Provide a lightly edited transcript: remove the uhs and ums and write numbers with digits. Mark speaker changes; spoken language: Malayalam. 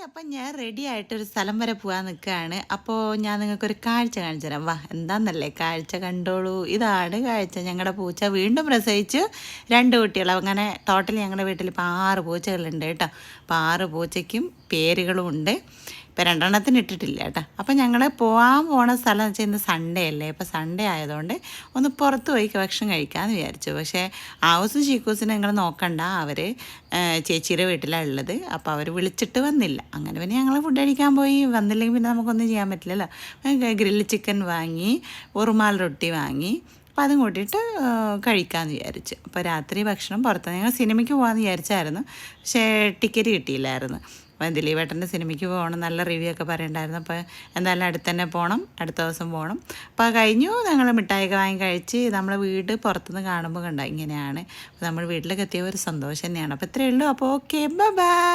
Speaker 1: അപ്പം ഞാൻ റെഡി ആയിട്ടൊരു സ്ഥലം വരെ പോകാൻ നിൽക്കുകയാണ്. അപ്പോൾ ഞാൻ നിങ്ങൾക്കൊരു കാഴ്ച കാണിച്ചു തരാം. വാ, എന്താണെന്നല്ലേ, കാഴ്ച കണ്ടോളൂ. ഇതാണ് കാഴ്ച. ഞങ്ങളുടെ പൂച്ച വീണ്ടും പ്രസവിച്ചു 2 കുട്ടികൾ. അങ്ങനെ ടോട്ടൽ ഞങ്ങളുടെ വീട്ടിൽ ഇപ്പോൾ 6 പൂച്ചകളുണ്ട് കേട്ടോ. അപ്പോൾ 6 പൂച്ചയ്ക്കും പേരുകളും ഉണ്ട്. ഇപ്പോൾ 2 എണ്ണത്തിന് ഇട്ടിട്ടില്ല കേട്ടോ. അപ്പോൾ ഞങ്ങൾ പോണ സ്ഥലം എന്ന് വെച്ചാൽ ഇന്ന് സൺഡേ അല്ലേ. അപ്പോൾ സൺഡേ ആയതുകൊണ്ട് ഒന്ന് പുറത്ത് പോയി ഭക്ഷണം കഴിക്കാമെന്ന് വിചാരിച്ചു. പക്ഷേ ആവൂസും ഷീക്കൂസിനും നിങ്ങൾ നോക്കണ്ട, അവർ ചേച്ചിയുടെ വീട്ടിലാണ് ഉള്ളത്. അപ്പോൾ അവർ വിളിച്ചിട്ട് വന്നില്ല. അങ്ങനെ പിന്നെ ഞങ്ങൾ ഫുഡ് കഴിക്കാൻ പോയി. വന്നില്ലെങ്കിൽ പിന്നെ നമുക്കൊന്നും ചെയ്യാൻ പറ്റില്ലല്ലോ. ഗ്രില്ല് ചിക്കൻ വാങ്ങി, ഉറുമാൽ റൊട്ടി വാങ്ങി. അപ്പോൾ അതും കൂട്ടിയിട്ട് കഴിക്കാമെന്ന് വിചാരിച്ചു. അപ്പോൾ രാത്രി ഭക്ഷണം പുറത്ത്. ഞങ്ങൾ സിനിമയ്ക്ക് പോകാമെന്ന് വിചാരിച്ചായിരുന്നു, പക്ഷേ ടിക്കറ്റ് കിട്ടിയില്ലായിരുന്നു. അപ്പോൾ ദിലീപേട്ടൻ്റെ സിനിമയ്ക്ക് പോകണം, നല്ല റിവ്യൂ ഒക്കെ പറയണ്ടായിരുന്നു. അപ്പോൾ എന്തായാലും അടുത്ത് തന്നെ പോകണം, അടുത്ത ദിവസം പോകണം. അപ്പോൾ കഴിഞ്ഞു. ഞങ്ങൾ മിഠായിയൊക്കെ വാങ്ങി കഴിച്ച് നമ്മളെ വീട് പുറത്തുനിന്ന് കാണുമ്പോൾ കണ്ട ഇങ്ങനെയാണ്. അപ്പോൾ നമ്മൾ വീട്ടിലേക്ക് എത്തിയ ഒരു സന്തോഷം തന്നെയാണ്. അപ്പോൾ ഇത്രയേ ഉള്ളൂ. അപ്പോൾ ഓക്കെ, ബൈ.